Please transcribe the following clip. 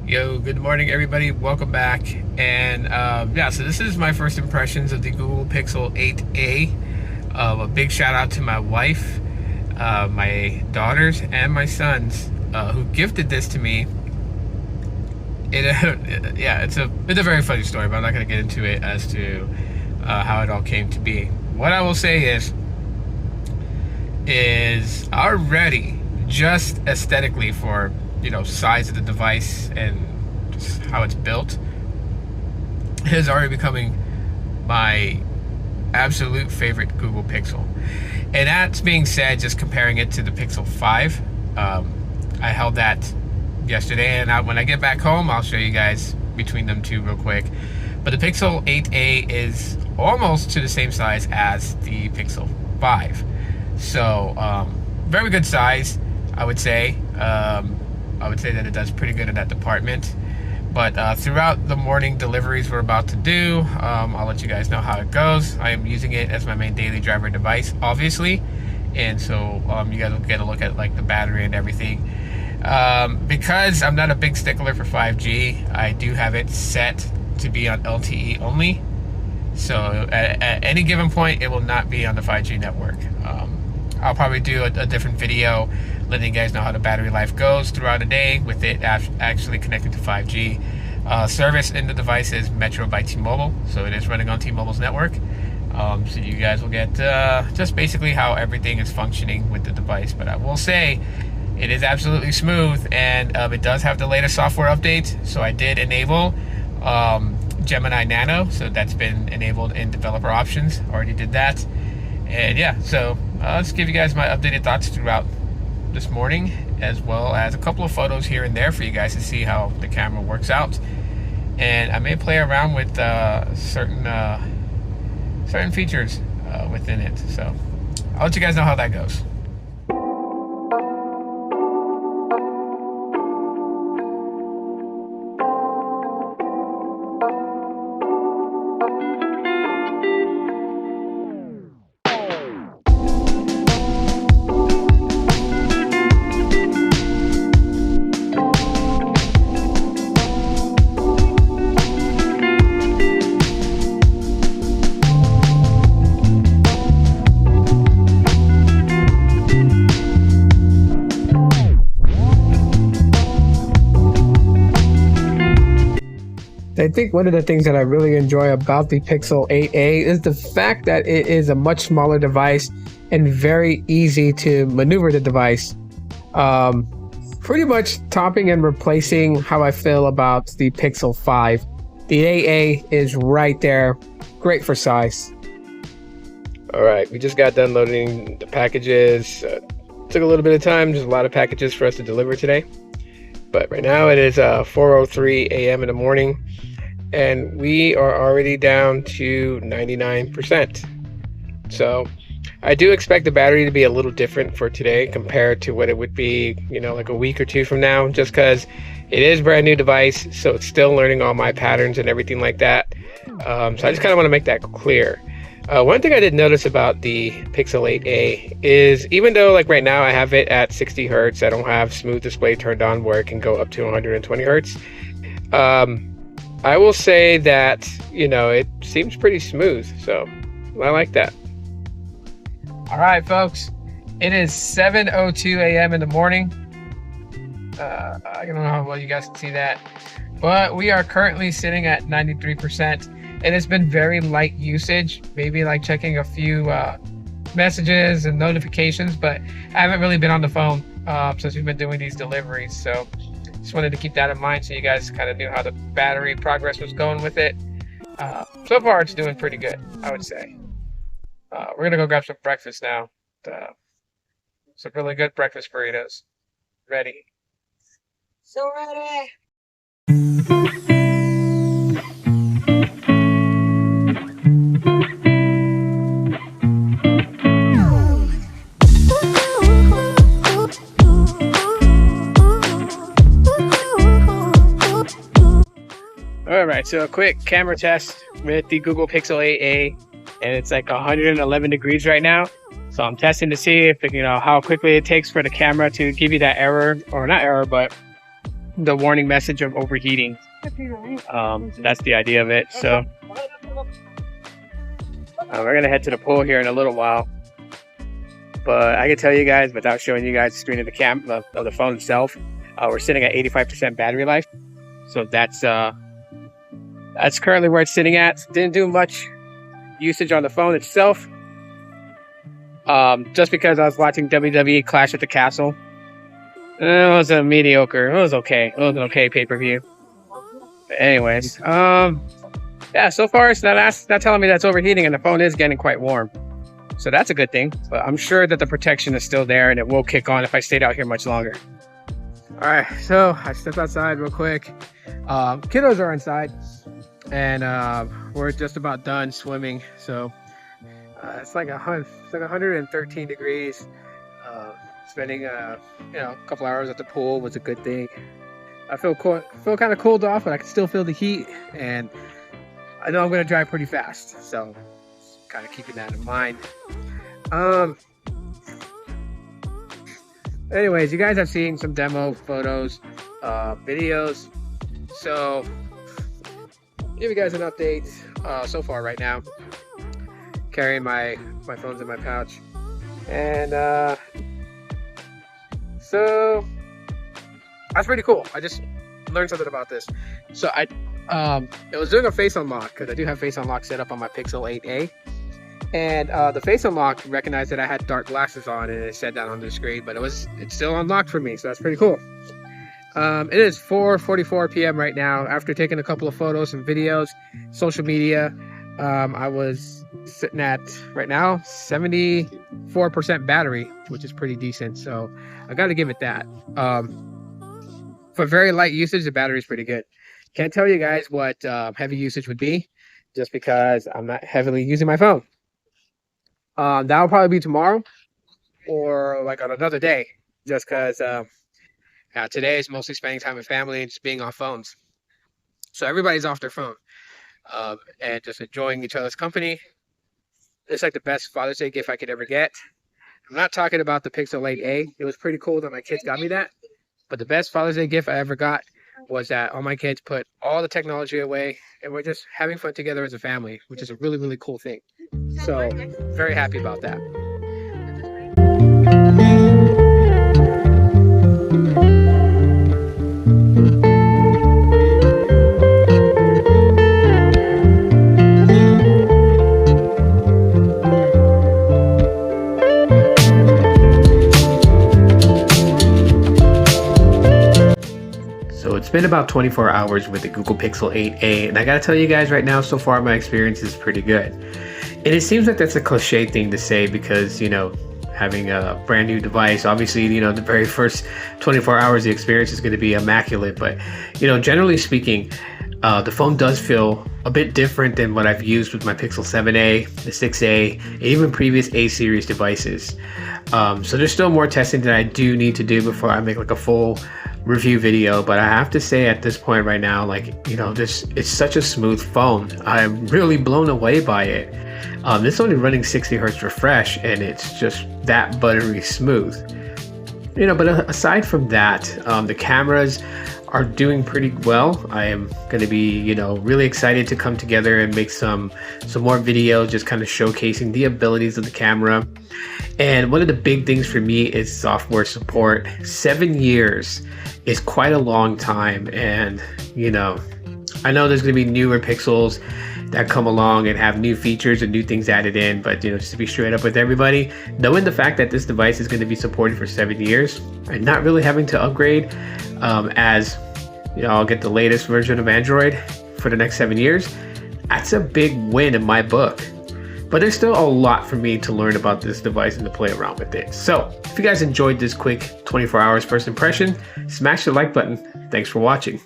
Yo, good morning everybody, welcome back. And yeah, so this is my first impressions of the Google Pixel 8a. A big shout out to my wife, my daughters, and my sons who gifted this to me. Yeah, it's a very funny story, but I'm not going to get into it as to how it all came to be. What I will say is already, just aesthetically, for size of the device and just how it's built, is already becoming my absolute favorite Google Pixel. And that's being said, just comparing it to the Pixel 5, I held that yesterday, and when I get back home I'll show you guys between them two real quick. But the Pixel 8a is almost to the same size as the Pixel 5, so very good size, I would say. I would say that it does pretty good in that department. But throughout the morning deliveries we're about to do, I'll let you guys know how it goes. I am using it as my main daily driver device, obviously, and so you guys will get a look at like the battery and everything. Because I'm not a big stickler for 5G, I do have it set to be on LTE only. So at any given point, it will not be on the 5G network. I'll probably do a different video letting you guys know how the battery life goes throughout the day with it actually connected to 5G. Service in the device is Metro by T-Mobile, so it is running on T-Mobile's network. So you guys will get just basically how everything is functioning with the device. But I will say, it is absolutely smooth, and it does have the latest software update. So I did enable Gemini Nano, so that's been enabled in developer options. Already did that. And yeah, so I'll just give you guys my updated thoughts throughout this morning, as well as a couple of photos here and there for you guys to see how the camera works out. And I may play around with certain features within it. So I'll let you guys know how that goes. I think one of the things that I really enjoy about the Pixel 8a is the fact that it is a much smaller device and very easy to maneuver the device. Pretty much topping and replacing how I feel about the Pixel 5. The 8a is right there, great for size. Alright, we just got done loading the packages. Took a little bit of time, there's a lot of packages for us to deliver today. But right now it is 4:03 a.m. in the morning, and we are already down to 99%. So I do expect the battery to be a little different for today compared to what it would be, like a week or two from now, just because it is a brand new device, so it's still learning all my patterns and everything like that. So I just kind of want to make that clear. One thing I did notice about the Pixel 8a is, even though like right now I have it at 60 Hertz, I don't have smooth display turned on where it can go up to 120 Hertz. I will say that, it seems pretty smooth, so I like that. All right, folks, it is 7:02 a.m. in the morning. I don't know how well you guys can see that, but we are currently sitting at 93%. And it's been very light usage, maybe like checking a few messages and notifications, but I haven't really been on the phone since we've been doing these deliveries. So just wanted to keep that in mind so you guys kind of knew how the battery progress was going with it. So far, it's doing pretty good, I would say. We're going to go grab some breakfast now. Some really good breakfast burritos. Ready. So ready. Alright, so a quick camera test with the Google Pixel 8a, and it's like 111 degrees right now. So I'm testing to see if, how quickly it takes for the camera to give you that error, or not error, but the warning message of overheating. That's the idea of it. So we're gonna head to the pool here in a little while, but I can tell you guys without showing you guys the screen of the of the phone itself, we're sitting at 85% battery life. So that's currently where it's sitting at. Didn't do much usage on the phone itself, just because I was watching WWE Clash at the Castle. It was a mediocre. It was okay. It was an okay pay-per-view. But anyways, yeah. So far, it's not telling me that's overheating, and the phone is getting quite warm. So that's a good thing. But I'm sure that the protection is still there, and it will kick on if I stayed out here much longer. All right. So I stepped outside real quick. Kiddos are inside, and we're just about done swimming. So it's like 113 degrees. Spending a couple hours at the pool was a good thing. I feel kind of cooled off, but I can still feel the heat, and I know I'm going to drive pretty fast, so kind of keeping that in mind. Anyways, you guys have seen some demo photos, videos, so give you guys an update so far right now. Carrying my phones in my pouch, and so that's pretty cool. I just learned something about this. So it was doing a face unlock, because I do have face unlock set up on my Pixel 8a, and the face unlock recognized that I had dark glasses on, and it said that on the screen, but it's still unlocked for me, so that's pretty cool. It is 4:44 p.m. right now. After taking a couple of photos and videos, social media, I was sitting at right now 74% battery, which is pretty decent, so I got to give it that. For very light usage, the battery is pretty good. Can't tell you guys what heavy usage would be, just because I'm not heavily using my phone. That'll probably be tomorrow, or like on another day, just because today is mostly spending time with family and just being on phones. So everybody's off their phone, and just enjoying each other's company. It's like the best Father's Day gift I could ever get. I'm not talking about the Pixel 8a. It was pretty cool that my kids got me that. But the best Father's Day gift I ever got was that all my kids put all the technology away, and we're just having fun together as a family, which is a really, really cool thing. So very happy about that. It's been about 24 hours with the Google Pixel 8a, and I gotta tell you guys right now, so far my experience is pretty good. And it seems like that's a cliche thing to say, because having a brand new device, obviously the very first 24 hours the experience is going to be immaculate, but generally speaking, the phone does feel a bit different than what I've used with my Pixel 7a, the 6a, and even previous A series devices. So there's still more testing that I do need to do before I make like a full review video, but I have to say at this point right now, it's such a smooth phone. I'm really blown away by it. This is only running 60 hertz refresh, and it's just that buttery smooth. But aside from that, the cameras are doing pretty well. I am going to be, really excited to come together and make some more videos, just kind of showcasing the abilities of the camera. And one of the big things for me is software support. 7 years is quite a long time, and I know there's going to be newer Pixels that come along and have new features and new things added in, but just to be straight up with everybody, knowing the fact that this device is going to be supported for 7 years and not really having to upgrade, as I'll get the latest version of Android for the next 7 years, that's a big win in my book. But there's still a lot for me to learn about this device and to play around with it. So if you guys enjoyed this quick 24 hours first impression, smash the like button. Thanks for watching.